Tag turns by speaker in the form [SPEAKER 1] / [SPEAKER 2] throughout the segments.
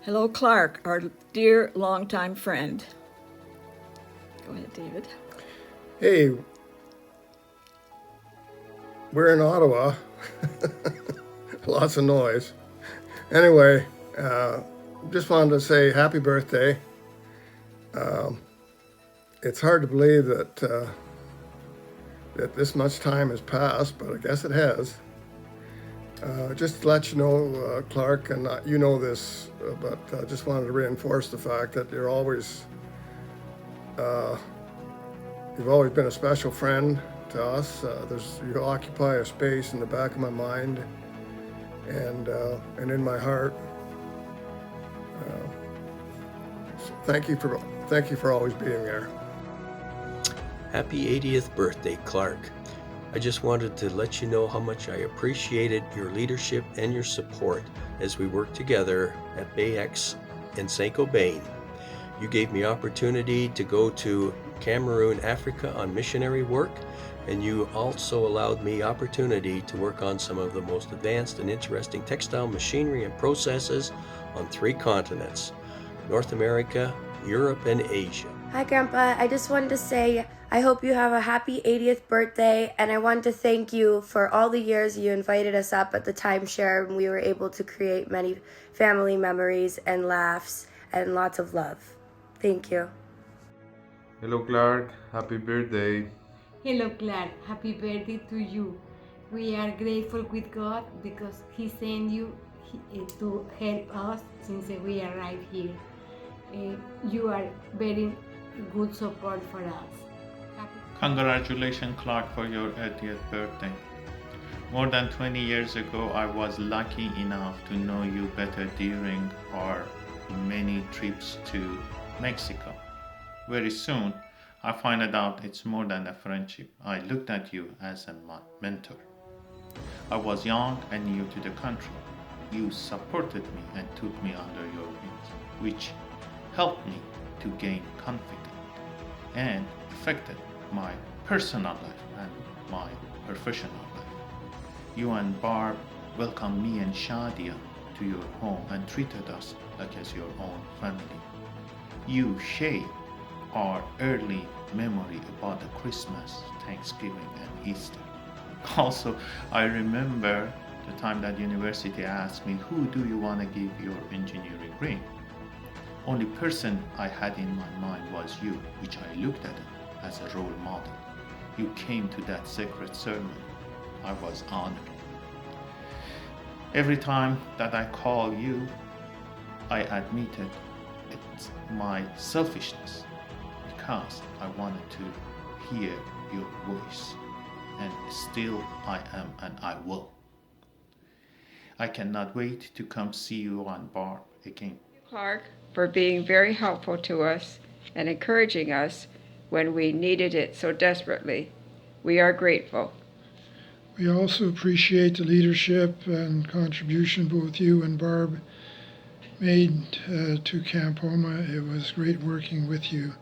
[SPEAKER 1] Hello, Clark, our dear longtime friend. Go ahead, David.
[SPEAKER 2] Hey, we're in Ottawa. Lots of noise. Anyway, just wanted to say happy birthday. It's hard to believe that this much time has passed, but I guess it has. Just to let you know, Clark, and you know this, but just wanted to reinforce the fact that you've always been a special friend to us. You occupy a space in the back of my mind and in my heart. So thank you for always being there.
[SPEAKER 3] Happy 80th birthday, Clark. I just wanted to let you know how much I appreciated your leadership and your support as we worked together at BayX and Saint-Gobain. You gave me opportunity to go to Cameroon, Africa on missionary work, and you also allowed me opportunity to work on some of the most advanced and interesting textile machinery and processes on 3 continents, North America, Europe, and Asia.
[SPEAKER 4] Hi, Grandpa. I just wanted to say I hope you have a happy 80th birthday, and I want to thank you for all the years you invited us up at the timeshare, and we were able to create many family memories and laughs and lots of love. Thank you.
[SPEAKER 5] Hello, Clark. Happy birthday.
[SPEAKER 6] Hello, Clark. Happy birthday to you. We are grateful with God because He sent you to help us since we arrived here. You are very good support for us.
[SPEAKER 7] Congratulations, Clark, for your 80th birthday. More than 20 years ago, I was lucky enough to know you better during our many trips to Mexico. Very soon, I found out it's more than a friendship. I looked at you as a mentor. I was young and new to the country. You supported me and took me under your wings, which helped me to gain confidence and affected my personal life and my professional life. You and Barb welcomed me and Shadia to your home and treated us like as your own family. You shaped our early memory about the Christmas, Thanksgiving, and Easter. Also, I remember the time that university asked me, who do you want to give your engineering ring? Only person I had in my mind was you, which I looked at as a role model. You came to that sacred ceremony. I was honored. Every time that I call you, I admitted it's my selfishness because I wanted to hear your voice, and still I am and I will. I cannot wait to come see you on Barb again.
[SPEAKER 8] Clark, for being very helpful to us and encouraging us when we needed it so desperately. We are grateful.
[SPEAKER 9] We also appreciate the leadership and contribution both you and Barb made to Camp Homa. It was great working with you.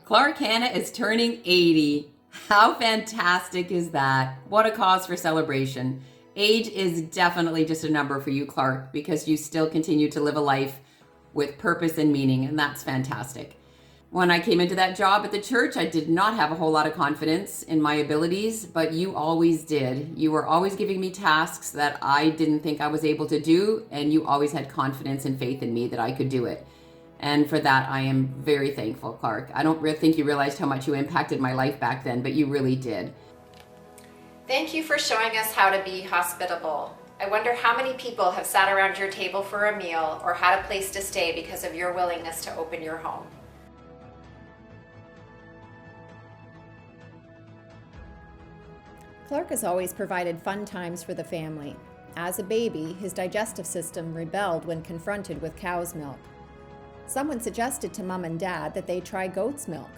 [SPEAKER 10] Clark Hanna is turning 80. How fantastic is that? What a cause for celebration. Age is definitely just a number for you, Clark, because you still continue to live a life with purpose and meaning, and that's fantastic. When I came into that job at the church, I did not have a whole lot of confidence in my abilities, but you always did. You were always giving me tasks that I didn't think I was able to do, and you always had confidence and faith in me that I could do it. And for that, I am very thankful, Clark. I don't think you realized how much you impacted my life back then, but you really did.
[SPEAKER 11] Thank you for showing us how to be hospitable. I wonder how many people have sat around your table for a meal or had a place to stay because of your willingness to open your home.
[SPEAKER 12] Clark has always provided fun times for the family. As a baby, his digestive system rebelled when confronted with cow's milk. Someone suggested to Mom and Dad that they try goat's milk.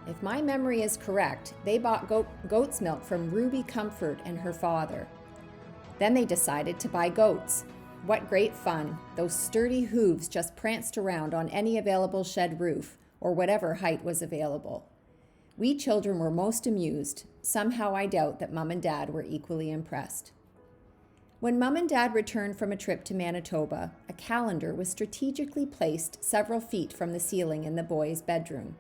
[SPEAKER 12] If my memory is correct, they bought goat's milk from Ruby Comfort and her father. Then they decided to buy goats. What great fun! Those sturdy hooves just pranced around on any available shed roof, or whatever height was available. We children were most amused. Somehow I doubt that Mom and Dad were equally impressed. When Mum and Dad returned from a trip to Manitoba, a calendar was strategically placed several feet from the ceiling in the boys' bedroom.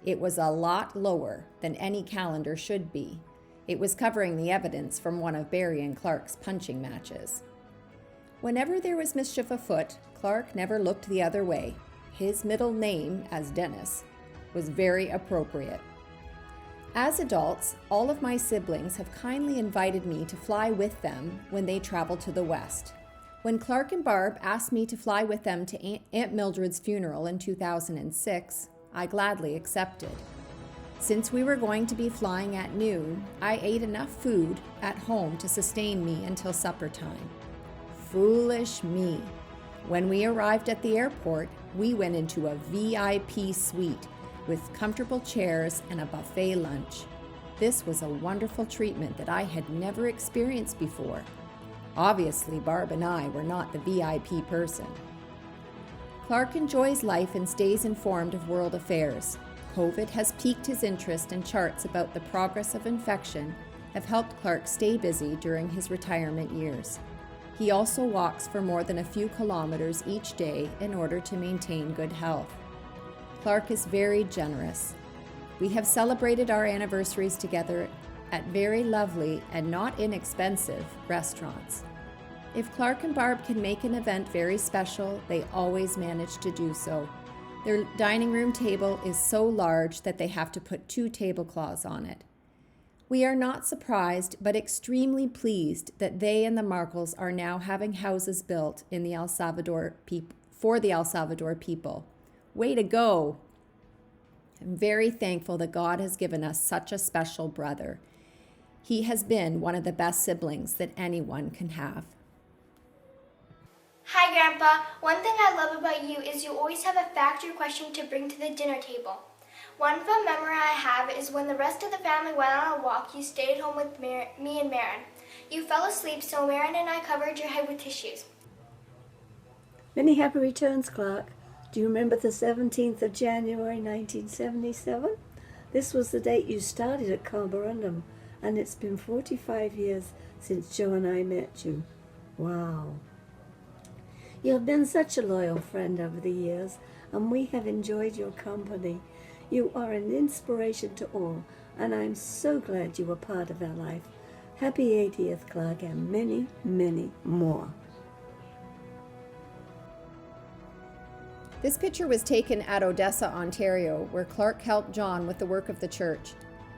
[SPEAKER 12] It was a lot lower than any calendar should be. It was covering the evidence from one of Barry and Clark's punching matches. Whenever there was mischief afoot, Clark never looked the other way. His middle name, as Dennis, was very appropriate. As adults, all of my siblings have kindly invited me to fly with them when they travel to the West. When Clark and Barb asked me to fly with them to Aunt Mildred's funeral in 2006, I gladly accepted. Since we were going to be flying at noon, I ate enough food at home to sustain me until supper time. Foolish me. When we arrived at the airport, we went into a VIP suite with comfortable chairs and a buffet lunch. This was a wonderful treatment that I had never experienced before. Obviously, Barb and I were not the VIP person. Clark enjoys life and stays informed of world affairs. COVID has piqued his interest, and charts about the progress of infection have helped Clark stay busy during his retirement years. He also walks for more than a few kilometers each day in order to maintain good health. Clark is very generous. We have celebrated our anniversaries together at very lovely and not inexpensive restaurants. If Clark and Barb can make an event very special, they always manage to do so. Their dining room table is so large that they have to put 2 tablecloths on it. We are not surprised, but extremely pleased that they and the Markles are now having houses built in the El Salvador for the El Salvador people. Way to go! I'm very thankful that God has given us such a special brother. He has been one of the best siblings that anyone can have.
[SPEAKER 13] Hi, Grandpa. One thing I love about you is you always have a fact or question to bring to the dinner table. One fun memory I have is when the rest of the family went on a walk, you stayed home with me and Marin. You fell asleep, so Marin and I covered your head with tissues.
[SPEAKER 14] Many happy returns, Clark. Do you remember the 17th of January 1977? This was the date you started at Carborundum, and it's been 45 years since Joe and I met you. Wow. You have been such a loyal friend over the years, and we have enjoyed your company. You are an inspiration to all, and I'm so glad you were part of our life. Happy 80th, Clark, and many, many more.
[SPEAKER 12] This picture was taken at Odessa, Ontario, where Clark helped John with the work of the church.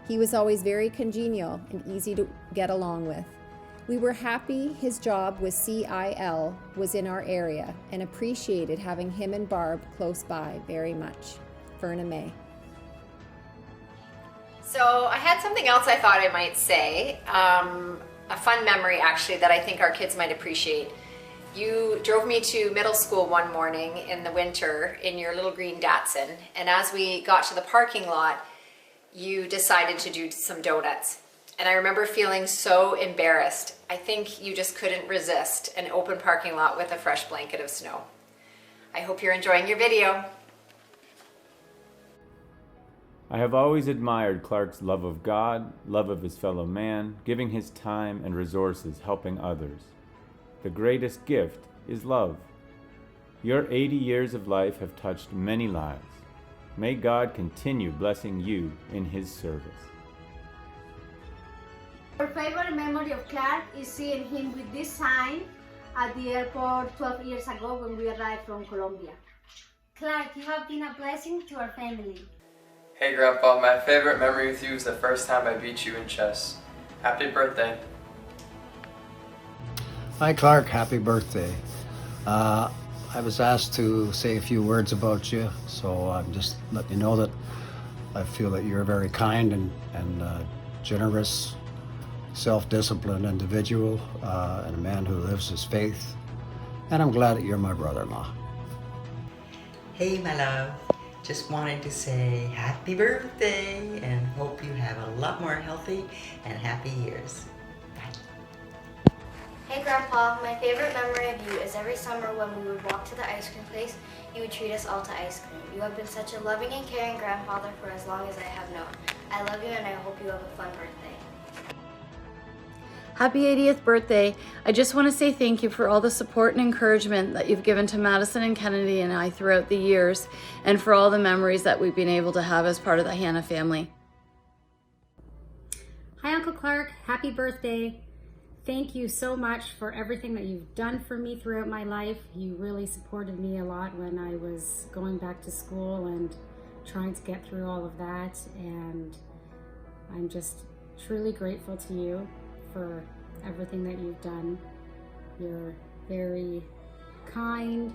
[SPEAKER 12] He was always very congenial and easy to get along with. We were happy his job with CIL was in our area and appreciated having him and Barb close by very much. Verna May.
[SPEAKER 11] So I had something else I thought I might say. A fun memory actually that I think our kids might appreciate. You drove me to middle school one morning in the winter in your little green Datsun, and as we got to the parking lot, you decided to do some donuts. And I remember feeling so embarrassed. I think you just couldn't resist an open parking lot with a fresh blanket of snow. I hope you're enjoying your video.
[SPEAKER 15] I have always admired Clark's love of God, love of his fellow man, giving his time and resources, helping others. The greatest gift is love. Your 80 years of life have touched many lives. May God continue blessing you in his service.
[SPEAKER 16] Our favorite memory of Clark is seeing him with this sign at the airport 12 years ago when we arrived from Colombia.
[SPEAKER 17] Clark, you have been a blessing to our family.
[SPEAKER 18] Hey Grandpa, my favorite memory with you is the first time I beat you in chess. Happy birthday.
[SPEAKER 19] Hi Clark, happy birthday. I was asked to say a few words about you, so I'm just letting you know that I feel that you're a very kind and generous, self-disciplined individual, and a man who lives his faith. And I'm glad that you're my brother-in-law.
[SPEAKER 20] Hey my love, just wanted to say happy birthday and hope you have a lot more healthy and happy years.
[SPEAKER 13] Hey Grandpa, my favorite memory of you is every summer when we would walk to the ice cream place, you would treat us all to ice cream. You have been such a loving and caring grandfather for as long as I have known. I love you and I hope you have a fun birthday.
[SPEAKER 21] Happy 80th birthday. I just want to say thank you for all the support and encouragement that you've given to Madison and Kennedy and I throughout the years, and for all the memories that we've been able to have as part of the Hanna family.
[SPEAKER 22] Hi, Uncle Clark. Happy birthday. Thank you so much for everything that you've done for me throughout my life. You really supported me a lot when I was going back to school and trying to get through all of that, and I'm just truly grateful to you for everything that you've done. You're very kind,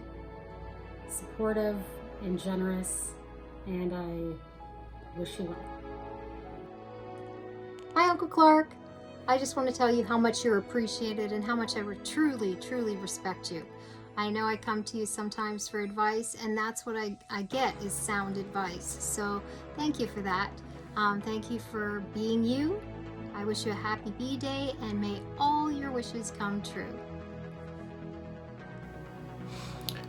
[SPEAKER 22] supportive, and generous, and I wish you well.
[SPEAKER 23] Hi, Uncle Clark. I just want to tell you how much you're appreciated and how much I truly, truly respect you. I know I come to you sometimes for advice, and that's what I get is sound advice. So thank you for that. Thank you for being you. I wish you a happy B-Day, and may all your wishes come true.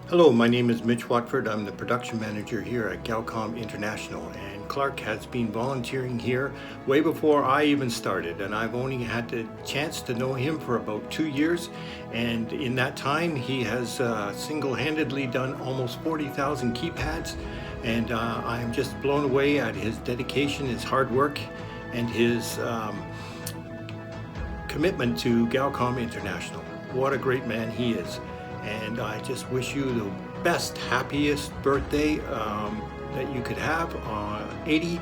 [SPEAKER 24] Hello, my name is Mitch Watford. I'm the production manager here at Galcom International, and Clark has been volunteering here way before I even started, and I've only had the chance to know him for about 2 years, and in that time he has single-handedly done almost 40,000 keypads, and I'm just blown away at his dedication, his hard work, and his commitment to Galcom International. What a great man he is. And I just wish you the best, happiest birthday that you could have. 80,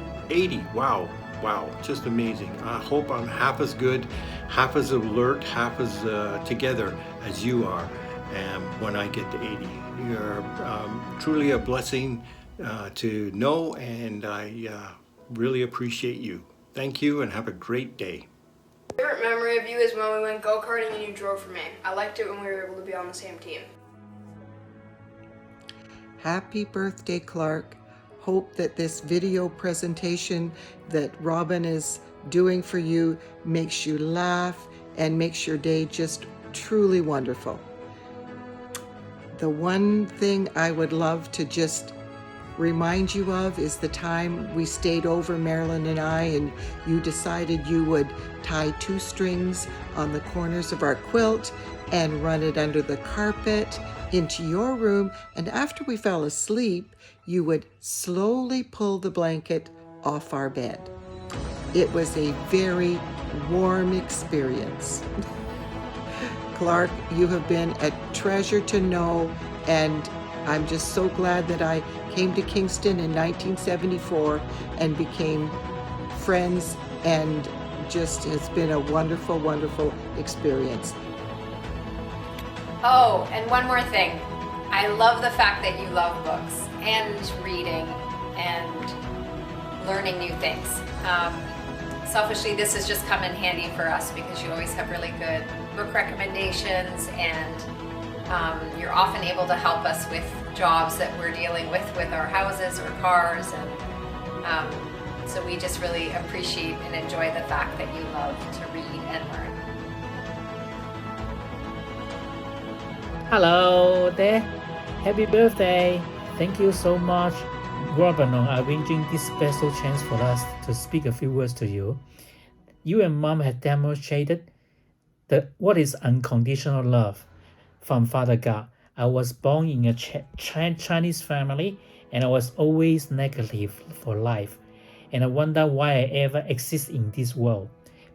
[SPEAKER 24] wow, just amazing. I hope I'm half as good, half as alert, half as together as you are when I get to 80. You're truly a blessing to know, and I really appreciate you. Thank you, and have a great day.
[SPEAKER 25] Favorite memory of you is when we went go-karting and you drove for me. I liked it when we were able to be on the same team.
[SPEAKER 26] Happy birthday, Clark. Hope that this video presentation that Robin is doing for you makes you laugh and makes your day just truly wonderful. The one thing I would love to just remind you of is the time we stayed over, Marilyn and I, and you decided you would tie 2 strings on the corners of our quilt and run it under the carpet into your room, and after we fell asleep, you would slowly pull the blanket off our bed. It was a very warm experience. Clark, you have been a treasure to know, and I'm just so glad that I came to Kingston in 1974 and became friends, and just has been a wonderful, wonderful experience.
[SPEAKER 11] Oh, and one more thing. I love the fact that you love books and reading and learning new things. Selfishly, this has just come in handy for us because you always have really good book recommendations, and you're often able to help us with jobs that we're dealing with our houses or cars, and so we just really appreciate and enjoy the fact that you love to read and learn.
[SPEAKER 27] Hello there. Happy birthday. Thank you so much, Robin, on arranging this special chance for us to speak a few words to you. You and Mom have demonstrated what is unconditional love from Father God. I was born in a Chinese family, and I was always negative for life, and I wonder why I ever exist in this world.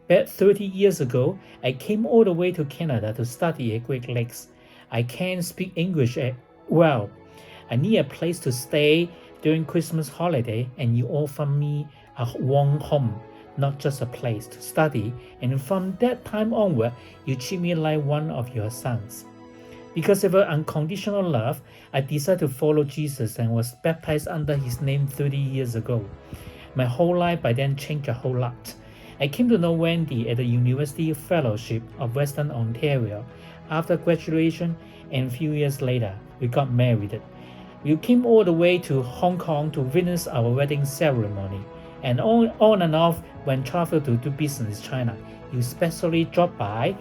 [SPEAKER 27] Back 30 years ago, I came all the way to Canada to study at Great Lakes. I can't speak English well. I need a place to stay during Christmas holiday, and you offer me a warm home, not just a place to study, and from that time onward, you treat me like one of your sons. Because of your unconditional love, I decided to follow Jesus and was baptized under his name 30 years ago. My whole life by then changed a whole lot. I came to know Wendy at the University Fellowship of Western Ontario. After graduation, and a few years later, we got married. We came all the way to Hong Kong to witness our wedding ceremony, and on and off when traveled to do business in China. You especially dropped by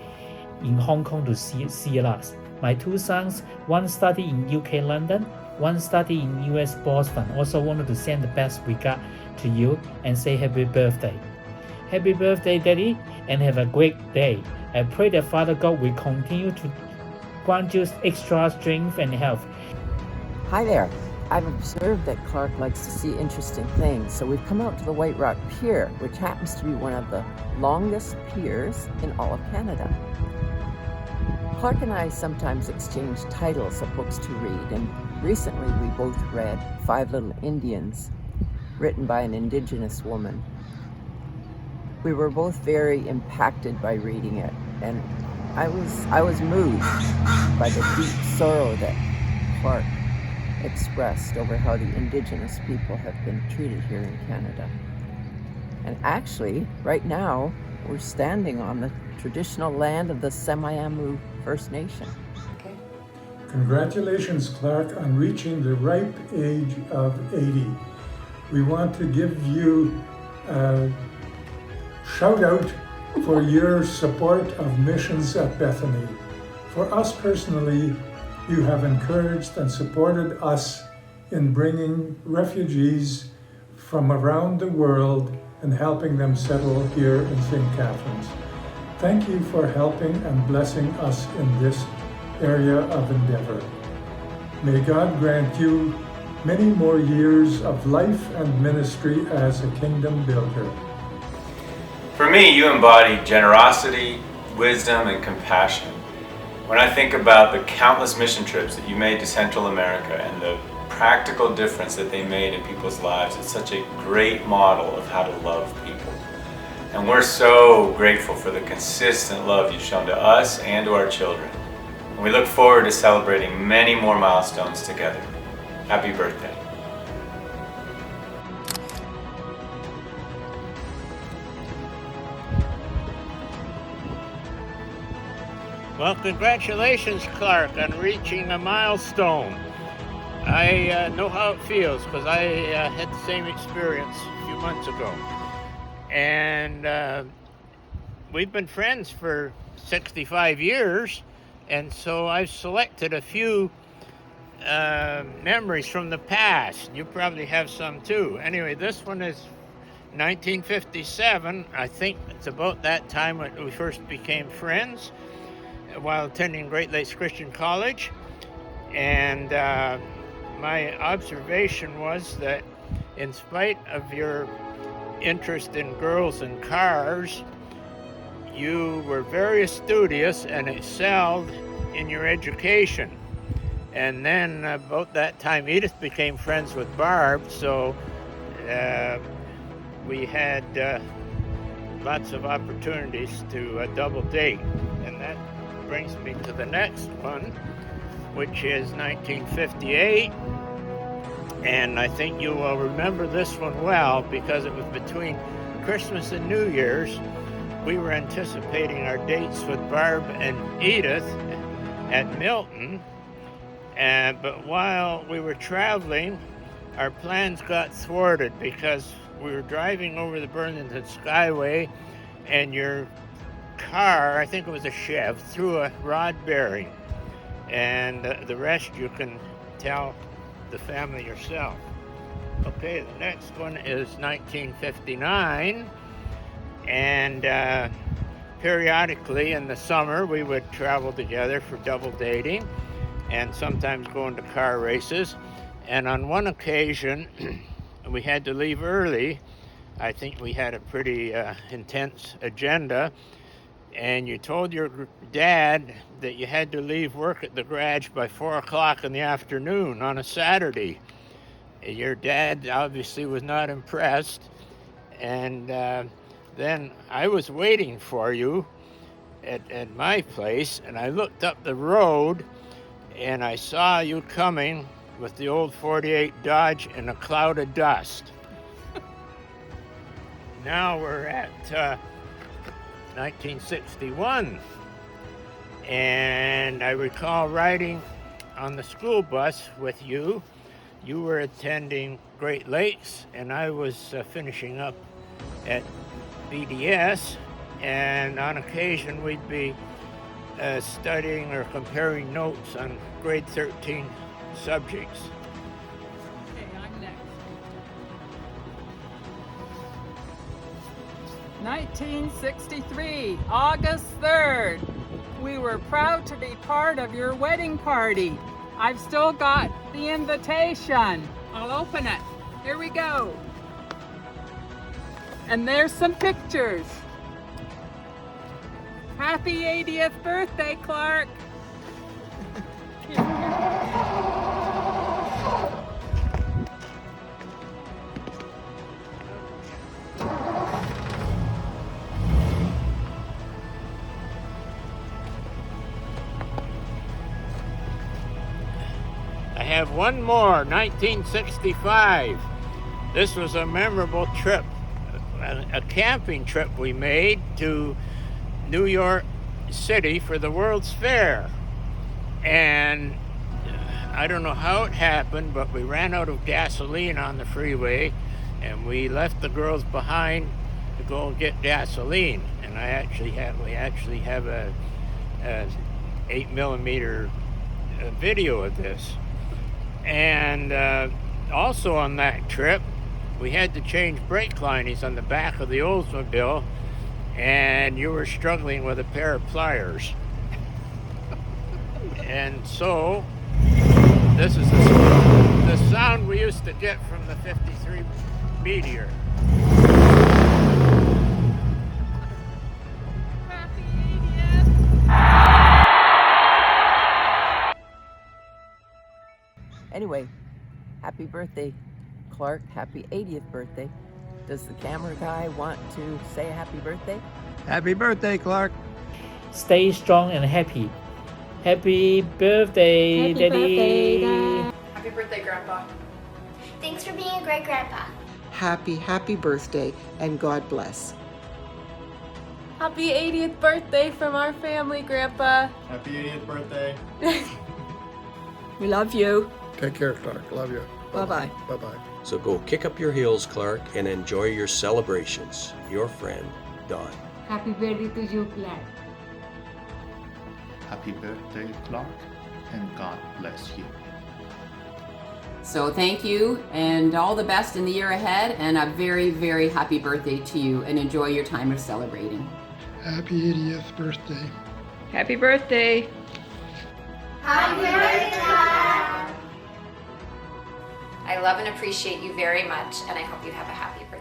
[SPEAKER 27] in Hong Kong to see us. My 2 sons, one studied in UK London, one studied in US Boston, also wanted to send the best regard to you and say happy birthday. Happy birthday, Daddy, and have a great day. I pray that Father God will continue to grant you extra strength and health.
[SPEAKER 1] Hi there. I've observed that Clark likes to see interesting things, so we've come out to the White Rock Pier, which happens to be one of the longest piers in all of Canada. Clark and I sometimes exchange titles of books to read, and recently we both read Five Little Indians, written by an Indigenous woman. We were both very impacted by reading it, and I was moved by the deep sorrow that Clark expressed over how the Indigenous people have been treated here in Canada. And actually, right now, we're standing on the traditional land of the Semiahmoo First Nation.
[SPEAKER 2] Congratulations, Clark, on reaching the ripe age of 80. We want to give you a shout out for your support of missions at Bethany. For us personally, you have encouraged and supported us in bringing refugees from around the world and helping them settle here in St. Catharines. Thank you for helping and blessing us in this area of endeavor. May God grant you many more years of life and ministry as a kingdom builder.
[SPEAKER 15] For me, you embody generosity, wisdom, and compassion. When I think about the countless mission trips that you made to Central America and the practical difference that they made in people's lives, it's such a great model of how to love people. And we're so grateful for the consistent love you've shown to us and to our children. And we look forward to celebrating many more milestones together. Happy birthday.
[SPEAKER 3] Well, congratulations, Clark, on reaching a milestone. I know how it feels because I had the same experience a few months ago. And we've been friends for 65 years, and so I've selected a few memories from the past. You probably have some too. Anyway, this one is 1957. I think it's about that time when we first became friends while attending Great Lakes Christian College. And my observation was that in spite of your interest in girls and cars, you were very studious and excelled in your education. And then about that time, Edith became friends with Barb, so we had lots of opportunities to double date. And that brings me to the next one, which is 1958. And I think you will remember this one well because it was between Christmas and New Year's. We were anticipating our dates with Barb and Edith at Milton. But while we were traveling, our plans got thwarted because we were driving over the Burlington Skyway and your car, I think it was a Chev, threw a rod bearing. And the rest you can tell the family yourself. Okay, the next one is 1959. And periodically in the summer, we would travel together for double dating and sometimes go into car races. And on one occasion, we had to leave early. I think we had a pretty intense agenda. And you told your dad that you had to leave work at the garage by 4 o'clock in the afternoon on a Saturday. Your dad obviously was not impressed. And then I was waiting for you at my place, and I looked up the road, and I saw you coming with the old 48 Dodge in a cloud of dust. Now we're at 1961, and I recall riding on the school bus with you. You were attending Great Lakes, and I was finishing up at BDS, and on occasion we'd be studying or comparing notes on grade 13 subjects.
[SPEAKER 4] 1963, August 3rd. We were proud to be part of your wedding party. I've still got the invitation. I'll open it. Here we go. And there's some pictures. Happy 80th birthday, Clark.
[SPEAKER 3] I have one more, 1965. This was a memorable trip, a camping trip we made to New York City for the World's Fair. And I don't know how it happened, but we ran out of gasoline on the freeway and we left the girls behind to go and get gasoline. And we actually have a 8mm video of this. And also on that trip, we had to change brake linings on the back of the Oldsmobile, and you were struggling with a pair of pliers. And so, this is the sound we used to get from the 53 Meteor.
[SPEAKER 1] Anyway, happy birthday, Clark. Happy 80th birthday. Does the camera guy want to say happy birthday?
[SPEAKER 27] Happy birthday, Clark. Stay strong and happy. Happy birthday,
[SPEAKER 23] Happy
[SPEAKER 27] Daddy.
[SPEAKER 23] birthday, Dad.
[SPEAKER 11] Happy birthday, Grandpa.
[SPEAKER 13] Thanks for being a great grandpa.
[SPEAKER 26] Happy birthday, and God bless.
[SPEAKER 5] Happy 80th birthday from our family, Grandpa.
[SPEAKER 6] Happy 80th birthday.
[SPEAKER 5] We love you.
[SPEAKER 24] Take care, Clark. Love you.
[SPEAKER 5] Bye-bye.
[SPEAKER 24] Bye-bye.
[SPEAKER 7] So go kick up your heels, Clark, and enjoy your celebrations. Your friend, Don.
[SPEAKER 16] Happy birthday to you, Clark.
[SPEAKER 6] Happy birthday, Clark, and God bless you.
[SPEAKER 8] So thank you and all the best in the year ahead, and a very, very happy birthday to you, and enjoy your time of celebrating.
[SPEAKER 9] Happy 80th birthday.
[SPEAKER 5] Happy birthday.
[SPEAKER 13] Happy birthday, Dad.
[SPEAKER 11] I love and appreciate you very much, and I hope you have a happy birthday.